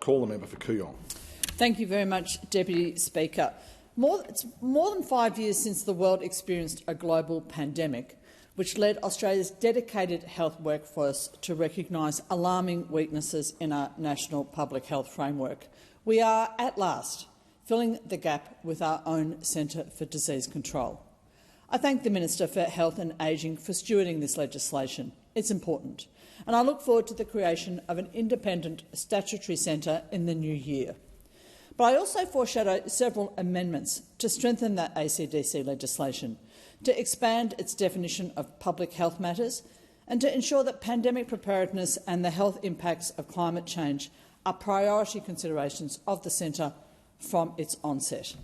Call the member for Kooyong. Thank you very much, Deputy Speaker. It's more than 5 years since the world experienced a global pandemic, which led Australia's dedicated health workforce to recognise alarming weaknesses in our national public health framework. We are, at last, filling the gap with our own Centre for Disease Control. I thank the Minister for Health and Ageing for stewarding this legislation. It's important, and I look forward to the creation of an independent statutory centre in the new year. But I also foreshadow several amendments to strengthen that ACDC legislation, to expand its definition of public health matters and to ensure that pandemic preparedness and the health impacts of climate change are priority considerations of the Centre from its onset.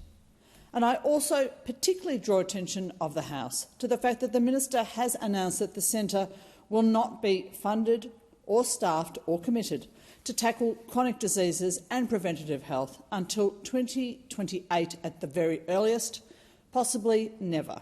And I also particularly draw attention of the House to the fact that the Minister has announced that the Centre will not be funded or staffed or committed to tackle chronic diseases and preventative health until 2028 at the very earliest, possibly never.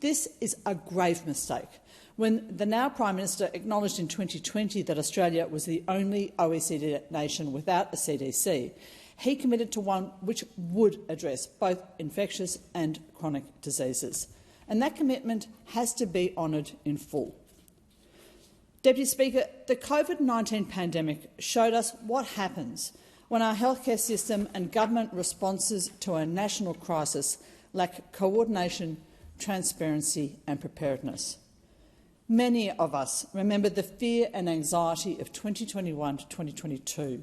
This is a grave mistake. When the now Prime Minister acknowledged in 2020 that Australia was the only OECD nation without a CDC, he committed to one which would address both infectious and chronic diseases. And that commitment has to be honoured in full. Deputy Speaker, the COVID-19 pandemic showed us what happens when our healthcare system and government responses to a national crisis lack coordination, transparency and preparedness. Many of us remember the fear and anxiety of 2021 to 2022,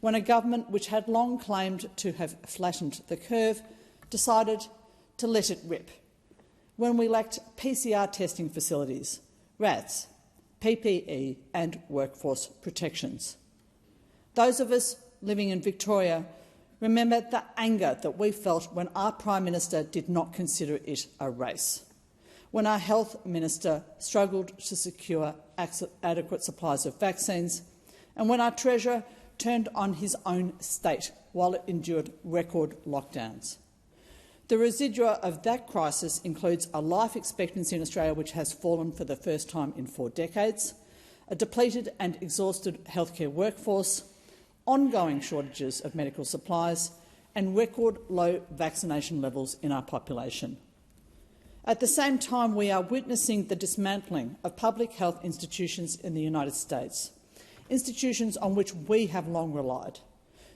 when a government which had long claimed to have flattened the curve decided to let it rip, when we lacked PCR testing facilities, RATs, PPE and workforce protections. Those of us living in Victoria remember the anger that we felt when our Prime Minister did not consider it a race, when our Health Minister struggled to secure adequate supplies of vaccines, and when our Treasurer turned on his own state while it endured record lockdowns. The residua of that crisis includes a life expectancy in Australia which has fallen for the first time in 4 decades, a depleted and exhausted healthcare workforce, ongoing shortages of medical supplies and record low vaccination levels in our population. At the same time, we are witnessing the dismantling of public health institutions in the United States, institutions on which we have long relied.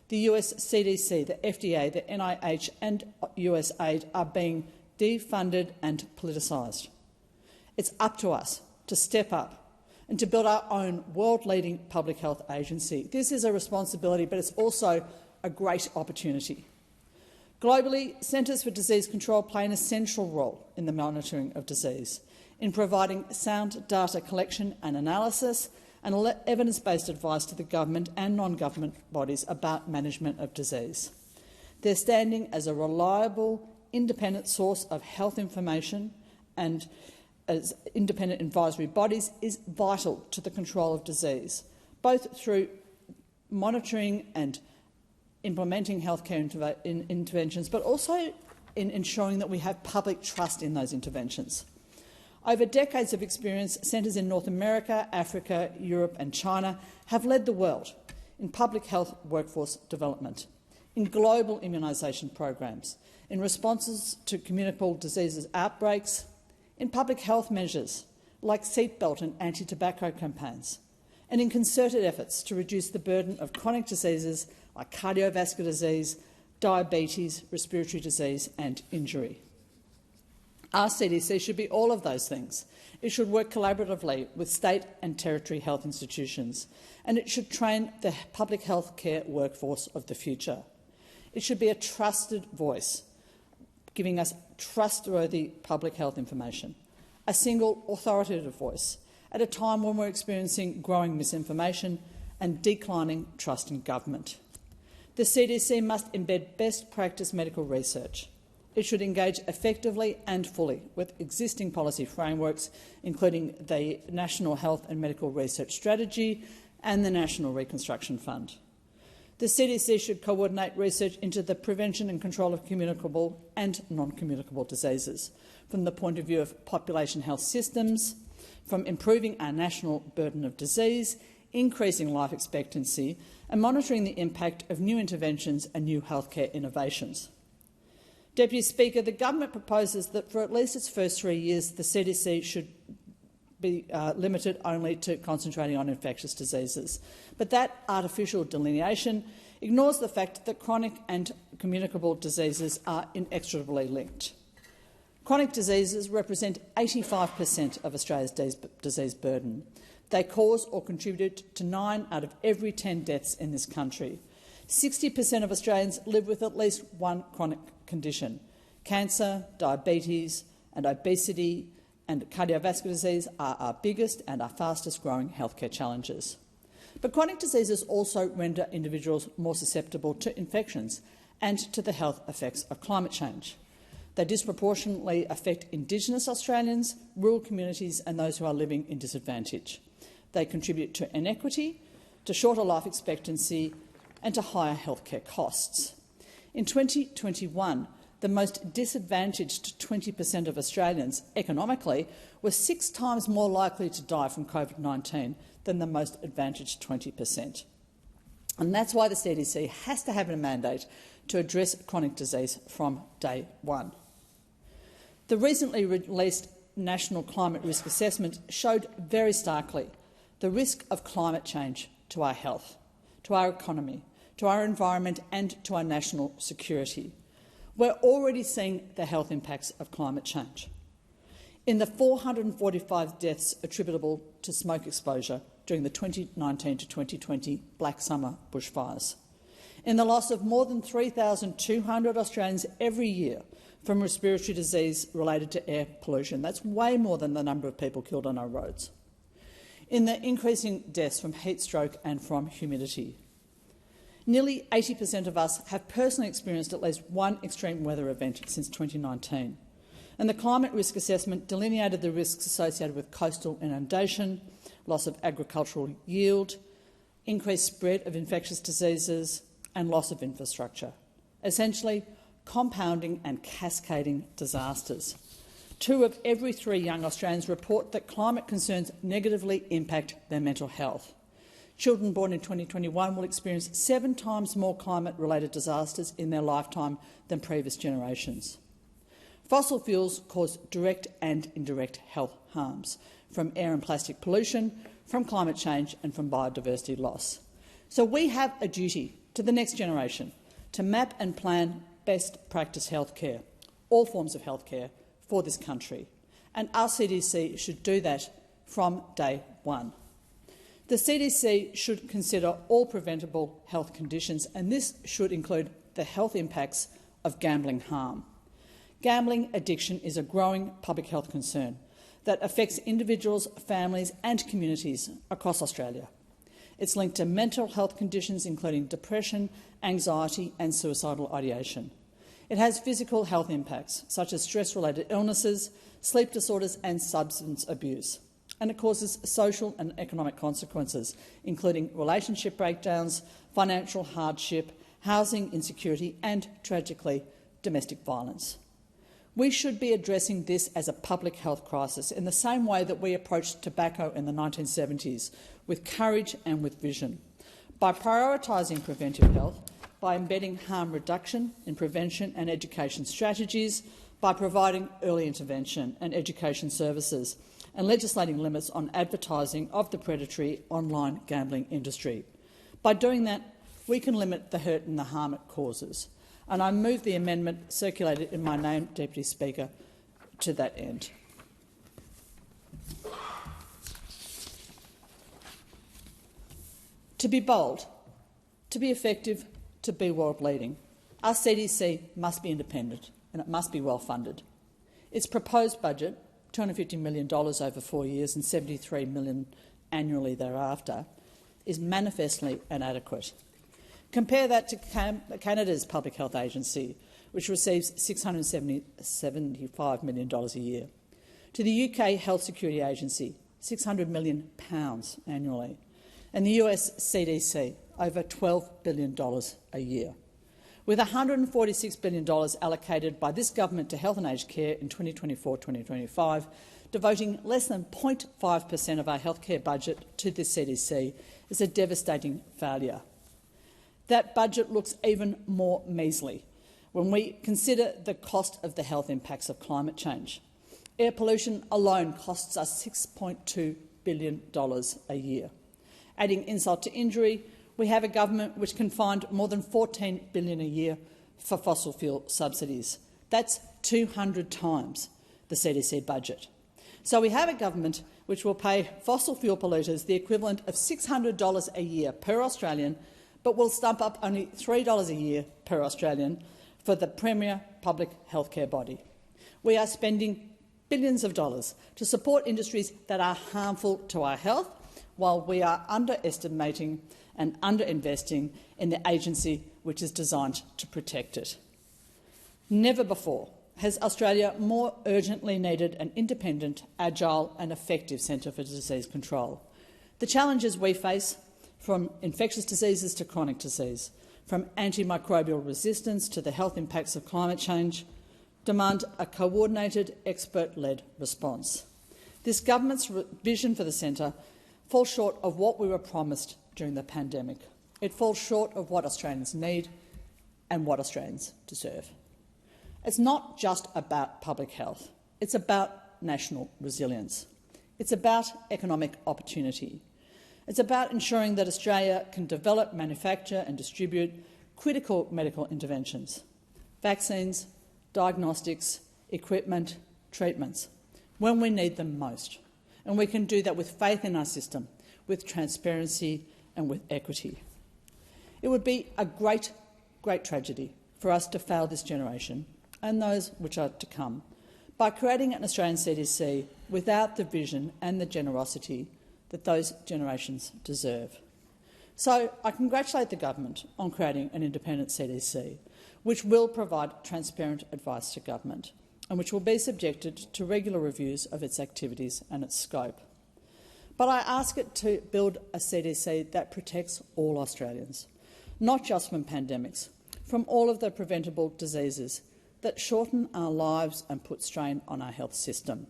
The US CDC, the FDA, the NIH and USAID are being defunded and politicised. It's up to us to step up and to build our own world-leading public health agency. This is a responsibility, but it's also a great opportunity. Globally, Centres for Disease Control play an essential role in the monitoring of disease, in providing sound data collection and analysis and evidence-based advice to the government and non-government bodies about management of disease. Their standing as a reliable, independent source of health information and as independent advisory bodies is vital to the control of disease, both through monitoring and implementing healthcare interventions, but also in ensuring that we have public trust in those interventions. Over decades of experience, centres in North America, Africa, Europe and China have led the world in public health workforce development, in global immunisation programs, in responses to communicable diseases outbreaks, in public health measures like seatbelt and anti-tobacco campaigns, and in concerted efforts to reduce the burden of chronic diseases like cardiovascular disease, diabetes, respiratory disease and injury. Our CDC should be all of those things. It should work collaboratively with state and territory health institutions, and it should train the public health care workforce of the future. It should be a trusted voice, giving us trustworthy public health information, a single authoritative voice, at a time when we're experiencing growing misinformation and declining trust in government. The CDC must embed best practice medical research. It should engage effectively and fully with existing policy frameworks, including the National Health and Medical Research Strategy and the National Reconstruction Fund. The CDC should coordinate research into the prevention and control of communicable and non-communicable diseases, from the point of view of population health systems, from improving our national burden of disease, increasing life expectancy and monitoring the impact of new interventions and new healthcare innovations. Deputy Speaker, the government proposes that for at least its first 3 years, the CDC should be limited only to concentrating on infectious diseases. But that artificial delineation ignores the fact that chronic and communicable diseases are inextricably linked. Chronic diseases represent 85% of Australia's disease burden. They cause or contribute to 9 out of every 10 deaths in this country. 60% of Australians live with at least one chronic condition. Cancer, diabetes and obesity and cardiovascular disease are our biggest and our fastest growing healthcare challenges. But chronic diseases also render individuals more susceptible to infections and to the health effects of climate change. They disproportionately affect Indigenous Australians, rural communities and those who are living in disadvantage. They contribute to inequity, to shorter life expectancy and to higher healthcare costs. In 2021, the most disadvantaged 20% of Australians economically were 6 times more likely to die from COVID-19 than the most advantaged 20%. And that's why the CDC has to have a mandate to address chronic disease from day one. The recently released National Climate Risk Assessment showed very starkly the risk of climate change to our health, to our economy, to our environment and to our national security. We're already seeing the health impacts of climate change. In the 445 deaths attributable to smoke exposure during the 2019 to 2020 Black Summer bushfires, in the loss of more than 3,200 Australians every year from respiratory disease related to air pollution. That's way more than the number of people killed on our roads. In the increasing deaths from heat stroke and from humidity. Nearly 80% of us have personally experienced at least one extreme weather event since 2019. And the Climate Risk Assessment delineated the risks associated with coastal inundation, loss of agricultural yield, increased spread of infectious diseases and loss of infrastructure, essentially compounding and cascading disasters. 2 of every 3 young Australians report that climate concerns negatively impact their mental health. Children born in 2021 will experience 7 times more climate-related disasters in their lifetime than previous generations. Fossil fuels cause direct and indirect health harms, from air and plastic pollution, from climate change and from biodiversity loss. So we have a duty to the next generation to map and plan best practice healthcare, all forms of healthcare, for this country. And our CDC should do that from day one. The CDC should consider all preventable health conditions, and this should include the health impacts of gambling harm. Gambling addiction is a growing public health concern that affects individuals, families and communities across Australia. It's linked to mental health conditions including depression, anxiety and suicidal ideation. It has physical health impacts such as stress-related illnesses, sleep disorders and substance abuse. And it causes social and economic consequences, including relationship breakdowns, financial hardship, housing insecurity and, tragically, domestic violence. We should be addressing this as a public health crisis in the same way that we approached tobacco in the 1970s, with courage and with vision, by prioritising preventive health, by embedding harm reduction in prevention and education strategies, by providing early intervention and education services, and legislating limits on advertising of the predatory online gambling industry. By doing that, we can limit the hurt and the harm it causes. And I move the amendment circulated in my name, Deputy Speaker, to that end. To be bold, to be effective, to be world-leading, our CDC must be independent and it must be well-funded. Its proposed budget, $250 million over 4 years and $73 million annually thereafter, is manifestly inadequate. Compare that to Canada's Public Health Agency, which receives $675 million a year, to the UK Health Security Agency, £600 million annually, and the US CDC, over $12 billion a year. With $146 billion allocated by this government to health and aged care in 2024-2025, devoting less than 0.5% of our healthcare budget to the CDC is a devastating failure. That budget looks even more measly when we consider the cost of the health impacts of climate change. Air pollution alone costs us $6.2 billion a year. Adding insult to injury, we have a government which can find more than $14 billion a year for fossil fuel subsidies. That's 200 times the CDC budget. So we have a government which will pay fossil fuel polluters the equivalent of $600 a year per Australian, but will stump up only $3 a year per Australian for the premier public healthcare body. We are spending billions of dollars to support industries that are harmful to our health, while we are underestimating and underinvesting in the agency which is designed to protect it. Never before has Australia more urgently needed an independent, agile and effective centre for disease control. The challenges we face, from infectious diseases to chronic disease, from antimicrobial resistance to the health impacts of climate change, demand a coordinated, expert-led response. This government's vision for the centre falls short of what we were promised during the pandemic. It falls short of what Australians need and what Australians deserve. It's not just about public health. It's about national resilience. It's about economic opportunity. It's about ensuring that Australia can develop, manufacture and distribute critical medical interventions, vaccines, diagnostics, equipment, treatments, when we need them most. And we can do that with faith in our system, with transparency and with equity. It would be a great, great tragedy for us to fail this generation and those which are to come by creating an Australian CDC without the vision and the generosity that those generations deserve. So I congratulate the government on creating an independent CDC, which will provide transparent advice to government and which will be subjected to regular reviews of its activities and its scope. But I ask it to build a CDC that protects all Australians, not just from pandemics, from all of the preventable diseases that shorten our lives and put strain on our health system.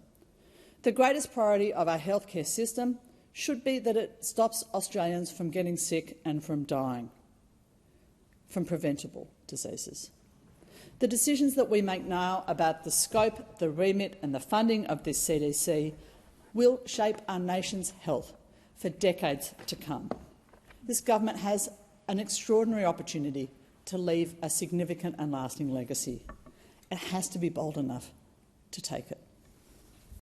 The greatest priority of our healthcare system should be that it stops Australians from getting sick and from dying from preventable diseases. The decisions that we make now about the scope, the remit and the funding of this CDC will shape our nation's health for decades to come. This government has an extraordinary opportunity to leave a significant and lasting legacy. It has to be bold enough to take it.